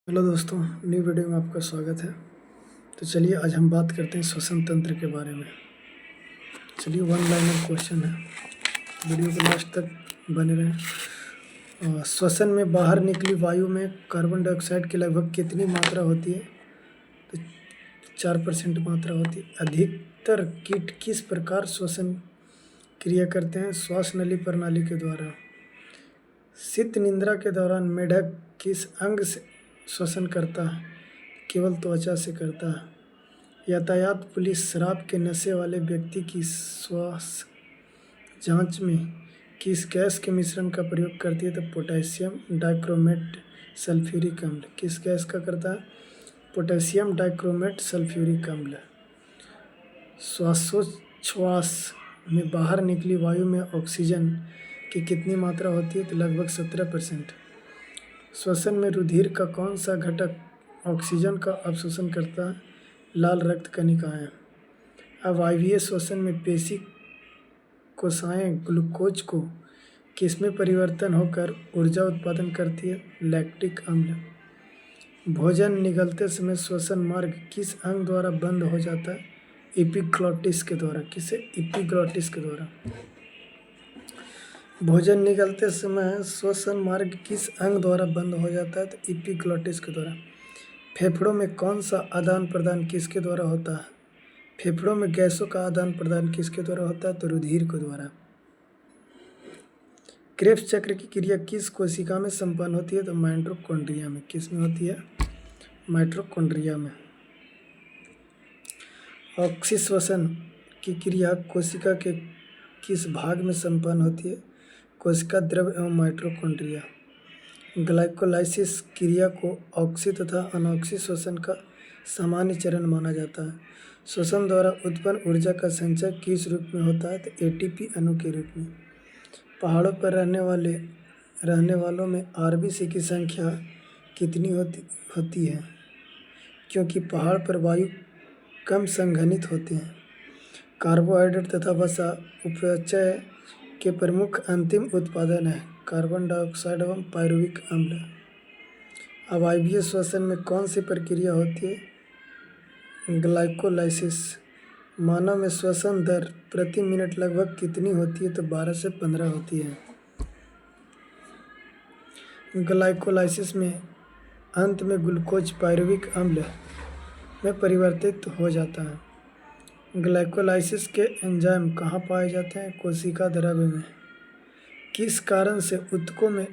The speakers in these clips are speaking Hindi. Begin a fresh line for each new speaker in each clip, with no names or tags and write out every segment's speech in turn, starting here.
हेलो दोस्तों, न्यू वीडियो में आपका स्वागत है। तो चलिए आज हम बात करते हैं श्वसन तंत्र के बारे में। चलिए वन लाइनर क्वेश्चन है, वीडियो को लास्ट तक बने रहें। श्वसन में बाहर निकली वायु में कार्बन डाइऑक्साइड की लगभग कितनी मात्रा होती है? तो 4% मात्रा होती है। अधिकतर कीट किस प्रकार श्वसन क्रिया करते हैं? श्वास नली प्रणाली के द्वारा। शीत निद्रा के दौरान मेढक किस अंग से श्वसन करता है? केवल त्वचा से करता है। यातायात पुलिस शराब के नशे वाले व्यक्ति की श्वास जांच में किस गैस के मिश्रण का प्रयोग करती है? तो पोटेशियम डाइक्रोमेट सल्फ्यूरिक अम्ल। किस गैस का करता है? पोटेशियम डाइक्रोमेट सल्फ्यूरिक अम्ल। श्वासोच्छ्वास में बाहर निकली वायु में ऑक्सीजन की कितनी मात्रा होती है? तो लगभग 17%। श्वसन में रुधिर का कौन सा घटक ऑक्सीजन का अवशोषण करता है? लाल रक्त कणिकाएं। अवायवीय श्वसन में पेशी कोशिकाएं ग्लूकोज को किसमें परिवर्तन होकर ऊर्जा उत्पादन करती है? लैक्टिक अम्ल। भोजन निगलते समय श्वसन मार्ग किस अंग द्वारा बंद हो जाता है? एपिग्लॉटिस के द्वारा। किसे? एपिग्लॉटिस के द्वारा। भोजन निगलते समय श्वसन मार्ग किस अंग द्वारा बंद हो जाता है? तो एपिग्लॉटिस के द्वारा। फेफड़ों में कौन सा आदान प्रदान किसके द्वारा होता है? फेफड़ों में गैसों का आदान प्रदान किसके द्वारा होता है? तो रुधिर के द्वारा। क्रेब्स चक्र की क्रिया किस कोशिका में संपन्न होती है? तो माइटोकॉन्ड्रिया में। किस में होती है? माइटोकॉन्ड्रिया में। ऑक्सीश्वसन की क्रिया कोशिका के किस भाग में संपन्न होती है? कोशिका द्रव एवं माइटोकॉन्ड्रिया। ग्लाइकोलाइसिस क्रिया को ऑक्सी तथा अनॉक्सी श्वसन का सामान्य चरण माना जाता है। श्वसन द्वारा उत्पन्न ऊर्जा का संचय किस रूप में होता है? तो एटीपी अणु के रूप में। पहाड़ों पर रहने वालों में आरबीसी की संख्या कितनी होती है? क्योंकि पहाड़ पर वायु कम संघनित होते हैं। कार्बोहाइड्रेट तथा वसा उपचय के प्रमुख अंतिम उत्पादन है कार्बन डाइऑक्साइड एवं पायरुविक अम्ल। अवायवीय श्वसन में कौन सी प्रक्रिया होती है? ग्लाइकोलाइसिस। मानव में श्वसन दर प्रति मिनट लगभग कितनी होती है? तो 12 से 15 होती है। ग्लाइकोलाइसिस में अंत में ग्लूकोज पायरुविक अम्ल में परिवर्तित हो जाता है। ग्लाइकोलाइसिस के एंजाइम कहाँ पाए जाते हैं? कोशिका द्रव्य में। किस कारण से ऊतकों में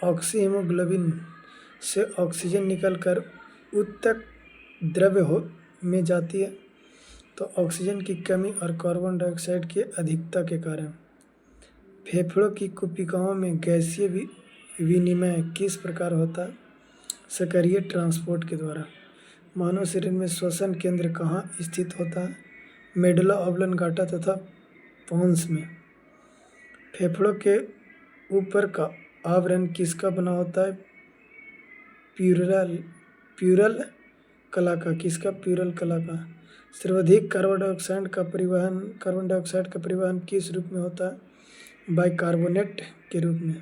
ऑक्सीहीमोग्लोबिन से ऑक्सीजन निकलकर ऊतक द्रव्य में जाती है? तो ऑक्सीजन की कमी और कार्बन डाइऑक्साइड की अधिकता के कारण। फेफड़ों की कोशिकाओं में गैसीय विनिमय किस प्रकार होता है? सक्रिय ट्रांसपोर्ट के द्वारा। मानव शरीर में श्वसन केंद्र कहाँ स्थित होता है? मेडुला ऑब्लंगाटा तथा पोन्स में। फेफड़ों के ऊपर का आवरण किसका बना होता है? प्यूरल कला का। किसका? प्यूरल कला का। सर्वाधिक कार्बन डाइऑक्साइड का परिवहन किस रूप में होता है? बाइकार्बोनेट के रूप में।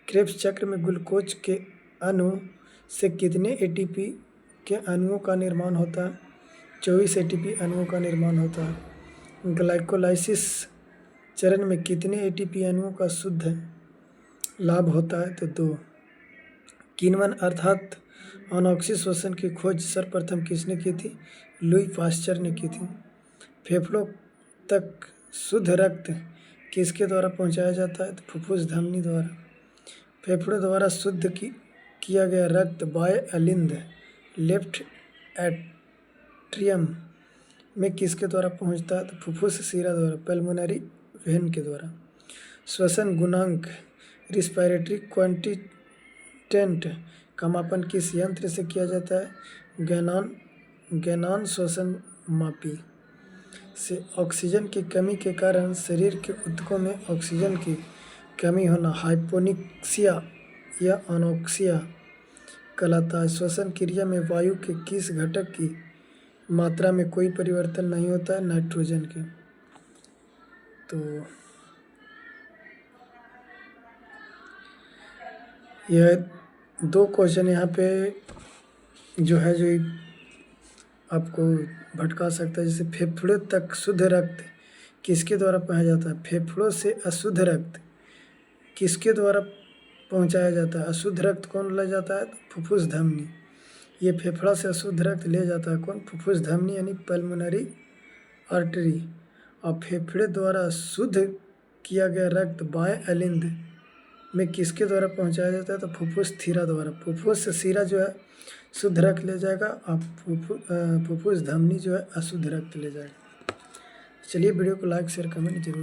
क्रेब्स चक्र में ग्लूकोज के अणु से कितने एटीपी के अणुओं का निर्माण होता है? 24 एटीपी अणुओं का निर्माण होता है। ग्लाइकोलाइसिस चरण में कितने एटीपी अणुओं का शुद्ध लाभ होता है? तो 2। किण्वन अर्थात अनॉक्सी श्वसन की खोज सर्वप्रथम किसने की थी? लुई पाश्चर ने की थी। फेफड़ों तक शुद्ध रक्त किसके द्वारा पहुंचाया जाता है? तो फुफ्फुस धमनी द्वारा। फेफड़ों द्वारा शुद्ध किया गया रक्त बाएं अलिंद लेफ्ट एट्रियम में किसके द्वारा पहुंचता है? तो फुफ्फुस शिरा द्वारा, पल्मोनरी वेन के द्वारा। श्वसन गुणांक रिस्पायरेटरी क्वांटिटेंट का मापन किस यंत्र से किया जाता है? गैनान श्वसन मापी से। ऑक्सीजन की कमी के कारण शरीर के ऊतकों में ऑक्सीजन की कमी होना हाइपोनिक्सिया या अनोक्सिया कहलाता है। श्वसन क्रिया में वायु के किस घटक की मात्रा में कोई परिवर्तन नहीं होता है? नाइट्रोजन के। तो यह 2 क्वेश्चन यहाँ पे जो है जो आपको भटका सकता है। जैसे फेफड़े तक शुद्ध रक्त किसके द्वारा पहुँचाया जाता है? फेफड़ों से अशुद्ध रक्त किसके द्वारा पहुँचाया जाता है? अशुद्ध रक्त कौन ले जाता है? फुफ्फुस धमनी। ये फेफड़ा से अशुद्ध रक्त ले जाता है कौन? फुफ्फुस धमनी यानी पल्मोनरी आर्टरी। और फेफड़े द्वारा शुद्ध किया गया रक्त बाएं अलिंद में किसके द्वारा पहुंचाया जाता है? तो फुफ्फुस थिरा द्वारा। फुफ्फुस से सिरा जो है शुद्ध रक्त ले जाएगा और फुफ्फुस धमनी जो है अशुद्ध रक्त ले जाएगा। चलिए वीडियो को लाइक शेयर कमेंट जरूर